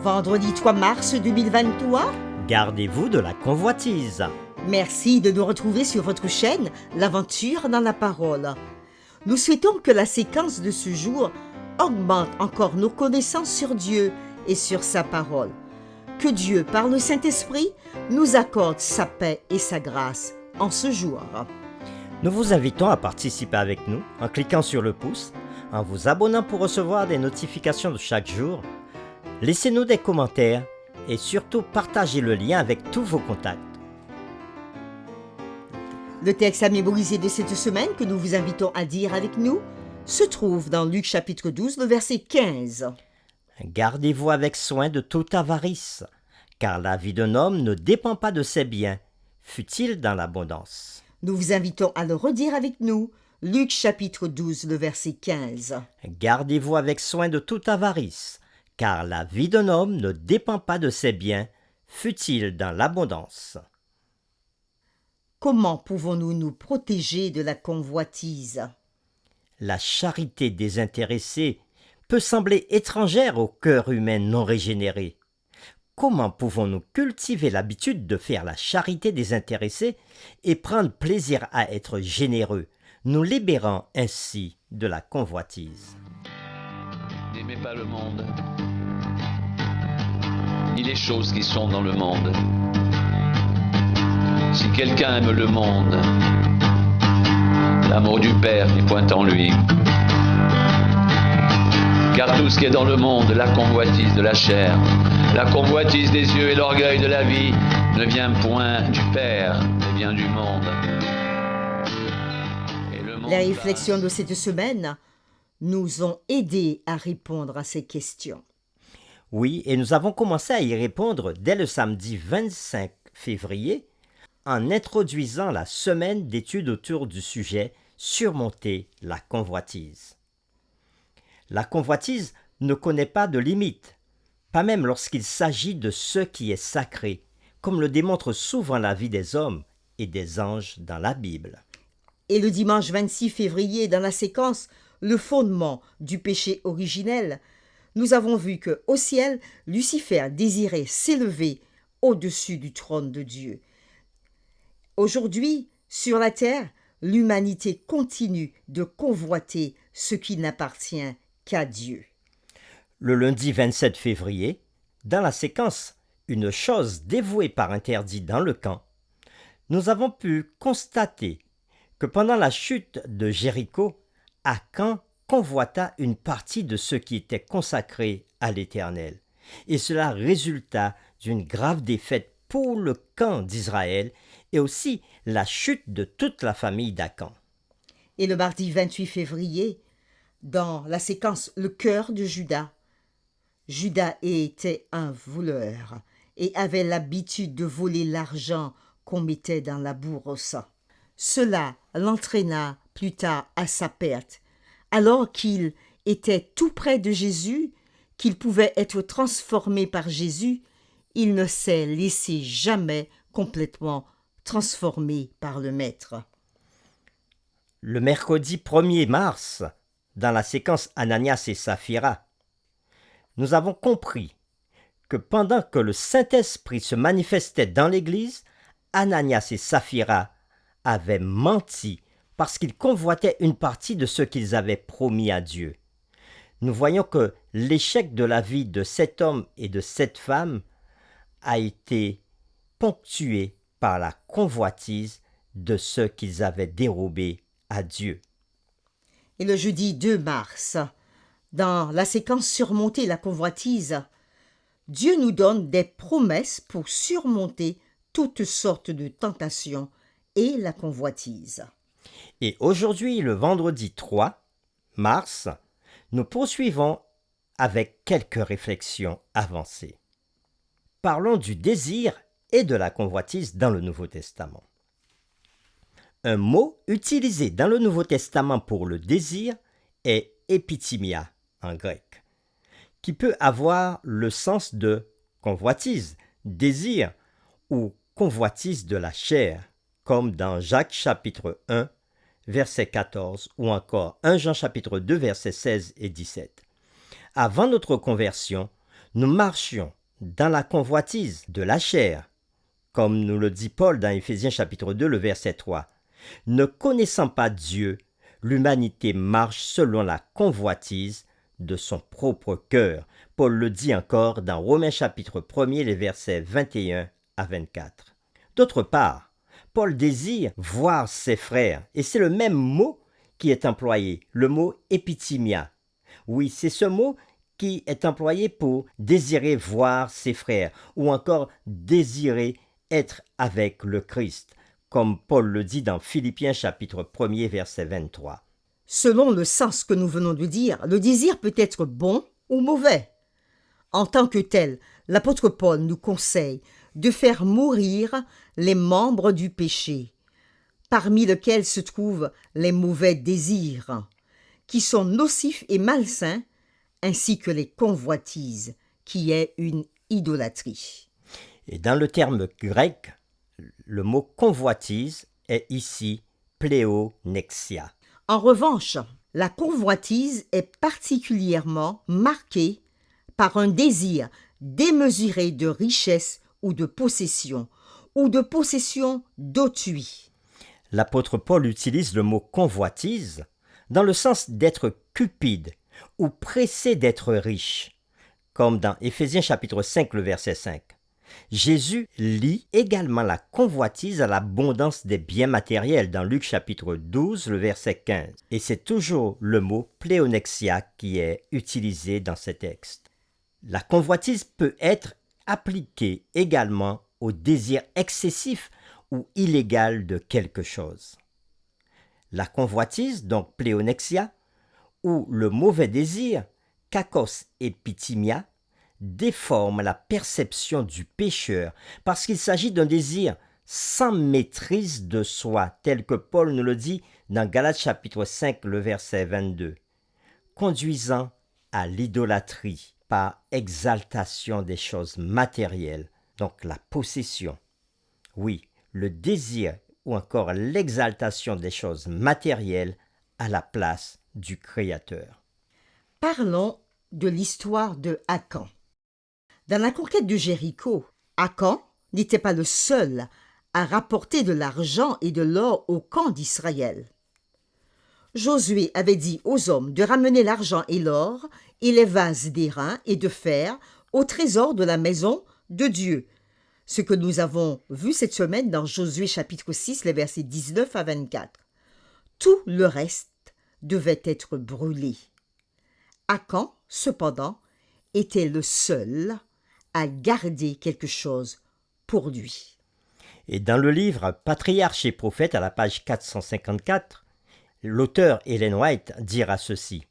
Vendredi 3 mars 2023. Gardez-vous de la convoitise. Merci de nous retrouver sur votre chaîne L'Aventure dans la Parole. Nous souhaitons que la séquence de ce jour augmente encore nos connaissances sur Dieu et sur sa parole. Que Dieu, par le Saint-Esprit, nous accorde sa paix et sa grâce en ce jour. Nous vous invitons à participer avec nous en cliquant sur le pouce, en vous abonnant pour recevoir des notifications de chaque jour. Laissez-nous des commentaires et surtout partagez le lien avec tous vos contacts. Le texte à mémoriser de cette semaine que nous vous invitons à dire avec nous se trouve dans Luc chapitre 12, le verset 15. Gardez-vous avec soin de toute avarice, car la vie d'un homme ne dépend pas de ses biens, fût-il dans l'abondance. Nous vous invitons à le redire avec nous, Luc chapitre 12, le verset 15. Gardez-vous avec soin de toute avarice, car la vie d'un homme ne dépend pas de ses biens, fût-il dans l'abondance. Comment pouvons-nous nous protéger de la convoitise? La charité désintéressée peut sembler étrangère au cœur humain non régénéré. Comment pouvons-nous cultiver l'habitude de faire la charité désintéressée et prendre plaisir à être généreux, nous libérant ainsi de la convoitise? N'aimez pas le monde, ni les choses qui sont dans le monde. Si quelqu'un aime le monde, l'amour du Père n'est point en lui. Car tout ce qui est dans le monde, la convoitise de la chair, la convoitise des yeux et l'orgueil de la vie, ne vient point du Père, mais vient du monde. Et le monde Les réflexions de cette semaine nous ont aidés à répondre à ces questions. Oui, et nous avons commencé à y répondre dès le samedi 25 février en introduisant la semaine d'études autour du sujet « Surmonter la convoitise ». La convoitise ne connaît pas de limite, pas même lorsqu'il s'agit de ce qui est sacré, comme le démontre souvent la vie des hommes et des anges dans la Bible. Et le dimanche 26 février, dans la séquence « Le fondement du péché originel », nous avons vu que, au ciel, Lucifer désirait s'élever au-dessus du trône de Dieu. Aujourd'hui, sur la terre, l'humanité continue de convoiter ce qui n'appartient qu'à Dieu. Le lundi 27 février, dans la séquence « Une chose dévouée par interdit dans le camp », nous avons pu constater que pendant la chute de Jéricho, Akan convoita une partie de ce qui était consacré à l'Éternel. Et cela résulta d'une grave défaite pour le camp d'Israël et aussi la chute de toute la famille d'Akan. Et le mardi 28 février, dans la séquence « Le cœur de Judas », Judas était un voleur et avait l'habitude de voler l'argent qu'on mettait dans la bourse. Cela l'entraîna plus tard à sa perte. Alors qu'il était tout près de Jésus, qu'il pouvait être transformé par Jésus, il ne s'est laissé jamais complètement transformé par le Maître. Le mercredi 1er mars, dans la séquence Ananias et Saphira, nous avons compris que pendant que le Saint-Esprit se manifestait dans l'Église, Ananias et Saphira avaient menti parce qu'ils convoitaient une partie de ce qu'ils avaient promis à Dieu. Nous voyons que l'échec de la vie de cet homme et de cette femme a été ponctué par la convoitise de ce qu'ils avaient dérobé à Dieu. Et le jeudi 2 mars, dans la séquence Surmonter la convoitise, Dieu nous donne des promesses pour surmonter toutes sortes de tentations et la convoitise. Et aujourd'hui, le vendredi 3 mars, nous poursuivons avec quelques réflexions avancées. Parlons du désir et de la convoitise dans le Nouveau Testament. Un mot utilisé dans le Nouveau Testament pour le désir est épithymia en grec, qui peut avoir le sens de convoitise, désir ou convoitise de la chair, comme dans Jacques chapitre 1, verset 14 ou encore 1 Jean chapitre 2, versets 16 et 17. Avant notre conversion, nous marchions dans la convoitise de la chair, comme nous le dit Paul dans Éphésiens chapitre 2, le verset 3. Ne connaissant pas Dieu, l'humanité marche selon la convoitise de son propre cœur. Paul le dit encore dans Romains chapitre 1er, les versets 21 à 24. D'autre part, Paul désire voir ses frères, et c'est le même mot qui est employé, le mot épithymia. Oui, c'est ce mot qui est employé pour désirer voir ses frères, ou encore désirer être avec le Christ, comme Paul le dit dans Philippiens chapitre 1er, verset 23. Selon le sens que nous venons de dire, le désir peut être bon ou mauvais. En tant que tel, l'apôtre Paul nous conseille de faire mourir les membres du péché, parmi lesquels se trouvent les mauvais désirs, qui sont nocifs et malsains, ainsi que les convoitises, qui est une idolâtrie. Et dans le terme grec, le mot convoitise est ici pléonexia. En revanche, la convoitise est particulièrement marquée par un désir démesuré de richesse ou de possession d'autrui. L'apôtre Paul utilise le mot convoitise dans le sens d'être cupide ou pressé d'être riche, comme dans Éphésiens chapitre 5, le verset 5. Jésus lie également la convoitise à l'abondance des biens matériels dans Luc chapitre 12, le verset 15. Et c'est toujours le mot pléonexia qui est utilisé dans ces textes. La convoitise peut être appliquée également au désir excessif ou illégal de quelque chose. La convoitise, donc pléonexia, ou le mauvais désir, kakos epithymia, déforme la perception du pécheur parce qu'il s'agit d'un désir sans maîtrise de soi, tel que Paul nous le dit dans Galates chapitre 5, le verset 22, conduisant à l'idolâtrie par exaltation des choses matérielles, donc la possession. Oui, le désir ou encore l'exaltation des choses matérielles à la place du Créateur. Parlons de l'histoire de Akan. Dans la conquête de Jéricho, Akan n'était pas le seul à rapporter de l'argent et de l'or au camp d'Israël. Josué avait dit aux hommes de ramener l'argent et l'or et les vases d'airain et de fer au trésor de la maison de Dieu, ce que nous avons vu cette semaine dans Josué chapitre 6, les versets 19 à 24. Tout le reste devait être brûlé. Akan, cependant, était le seul à garder quelque chose pour lui. Et dans le livre Patriarches et prophètes, à la page 454, l'auteur Ellen White dira ceci.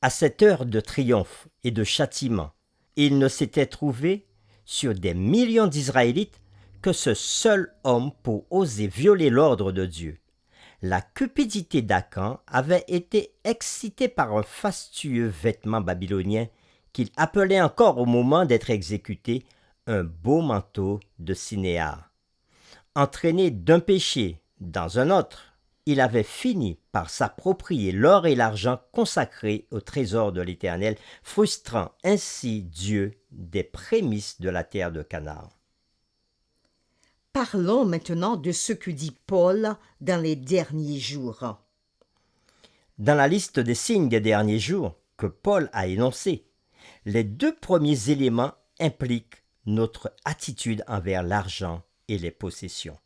À cette heure de triomphe et de châtiment, il ne s'était trouvé sur des millions d'Israélites que ce seul homme pour oser violer l'ordre de Dieu. La cupidité d'Akan avait été excitée par un fastueux vêtement babylonien qu'il appelait encore au moment d'être exécuté un beau manteau de cinéar. Entraîné d'un péché dans un autre, il avait fini par s'approprier l'or et l'argent consacrés au trésor de l'Éternel, frustrant ainsi Dieu des prémices de la terre de Canaan. Parlons maintenant de ce que dit Paul dans les derniers jours. Dans la liste des signes des derniers jours que Paul a énoncés, les deux premiers éléments impliquent notre attitude envers l'argent et les possessions.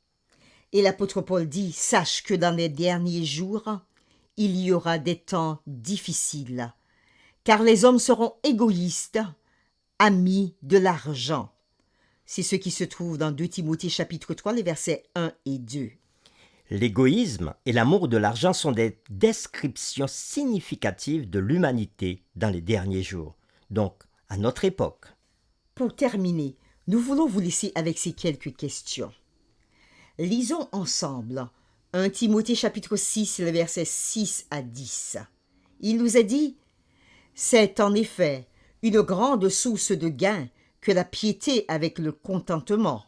Et l'apôtre Paul dit, sache que dans les derniers jours, il y aura des temps difficiles, car les hommes seront égoïstes, amis de l'argent. C'est ce qui se trouve dans 2 Timothée chapitre 3, les versets 1 et 2. L'égoïsme et l'amour de l'argent sont des descriptions significatives de l'humanité dans les derniers jours, donc à notre époque. Pour terminer, nous voulons vous laisser avec ces quelques questions. Lisons ensemble 1 Timothée chapitre 6, les versets 6 à 10. Il nous a dit « C'est en effet une grande source de gain que la piété avec le contentement,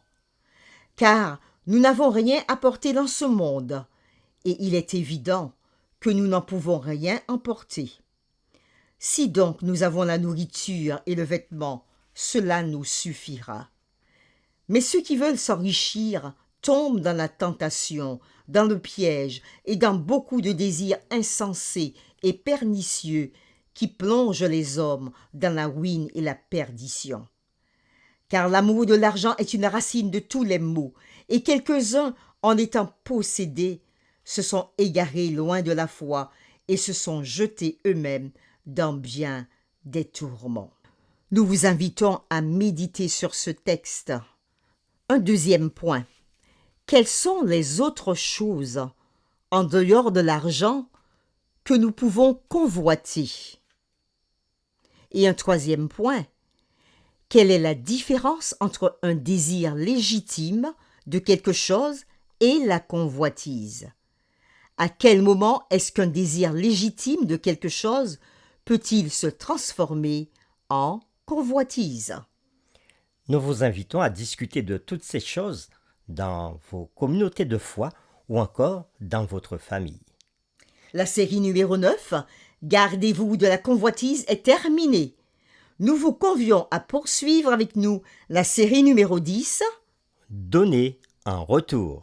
car nous n'avons rien apporté dans ce monde, et il est évident que nous n'en pouvons rien emporter. Si donc nous avons la nourriture et le vêtement, cela nous suffira. Mais ceux qui veulent s'enrichir tombent dans la tentation, dans le piège et dans beaucoup de désirs insensés et pernicieux qui plongent les hommes dans la ruine et la perdition. Car l'amour de l'argent est une racine de tous les maux, et quelques-uns, en étant possédés, se sont égarés loin de la foi et se sont jetés eux-mêmes dans bien des tourments. Nous vous invitons à méditer sur ce texte. Un deuxième point. Quelles sont les autres choses, en dehors de l'argent, que nous pouvons convoiter? Et un troisième point. Quelle est la différence entre un désir légitime de quelque chose et la convoitise? À quel moment est-ce qu'un désir légitime de quelque chose peut-il se transformer en convoitise? Nous vous invitons à discuter de toutes ces choses dans vos communautés de foi ou encore dans votre famille. La série numéro 9, Gardez-vous de la convoitise, est terminée. Nous vous convions à poursuivre avec nous la série numéro 10. Donnez un retour.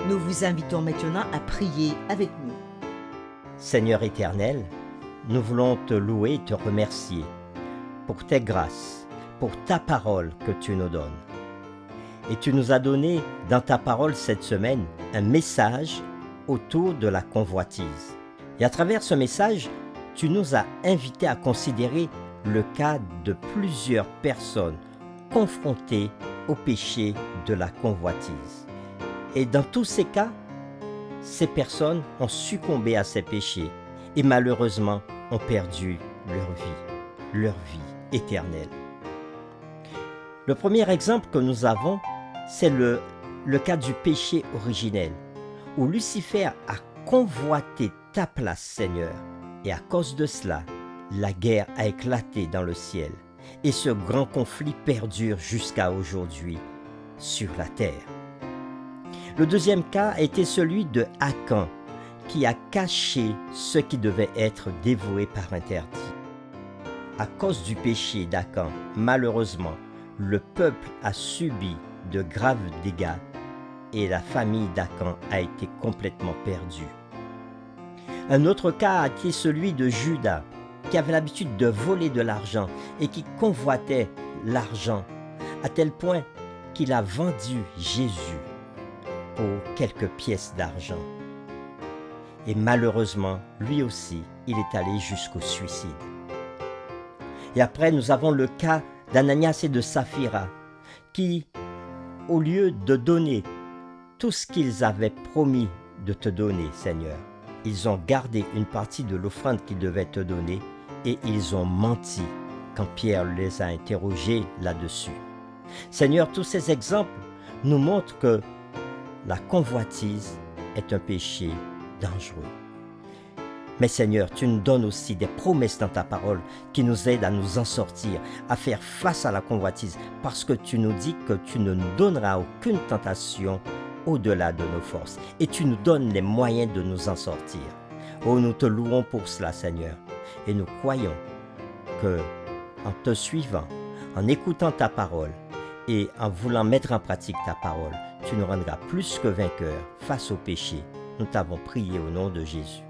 Nous vous invitons maintenant à prier avec nous. Seigneur éternel, nous voulons te louer et te remercier pour tes grâces, pour ta parole que tu nous donnes. Et tu nous as donné dans ta parole cette semaine un message autour de la convoitise. Et à travers ce message, tu nous as invités à considérer le cas de plusieurs personnes confrontées au péché de la convoitise. Et dans tous ces cas, ces personnes ont succombé à ces péchés et malheureusement ont perdu leur vie éternelle. Le premier exemple que nous avons, c'est le cas du péché originel, où Lucifer a convoité ta place, Seigneur, et à cause de cela, la guerre a éclaté dans le ciel, et ce grand conflit perdure jusqu'à aujourd'hui sur la terre. Le deuxième cas a été celui de Akan, qui a caché ce qui devait être dévoué par interdit. À cause du péché d'Akan, malheureusement, le peuple a subi de graves dégâts et la famille d'Akan a été complètement perdue. Un autre cas a été celui de Judas, qui avait l'habitude de voler de l'argent et qui convoitait l'argent à tel point qu'il a vendu Jésus pour quelques pièces d'argent. Et malheureusement, lui aussi, il est allé jusqu'au suicide. Et après, nous avons le cas d'Ananias et de Saphira, qui, au lieu de donner tout ce qu'ils avaient promis de te donner, Seigneur, ils ont gardé une partie de l'offrande qu'ils devaient te donner et ils ont menti quand Pierre les a interrogés là-dessus. Seigneur, tous ces exemples nous montrent que la convoitise est un péché dangereux. Mais Seigneur, tu nous donnes aussi des promesses dans ta parole qui nous aident à nous en sortir, à faire face à la convoitise, parce que tu nous dis que tu ne nous donneras aucune tentation au-delà de nos forces, et tu nous donnes les moyens de nous en sortir. Oh, nous te louons pour cela, Seigneur, et nous croyons que, en te suivant, en écoutant ta parole et en voulant mettre en pratique ta parole, tu nous rendras plus que vainqueurs face au péché. Nous t'avons prié au nom de Jésus.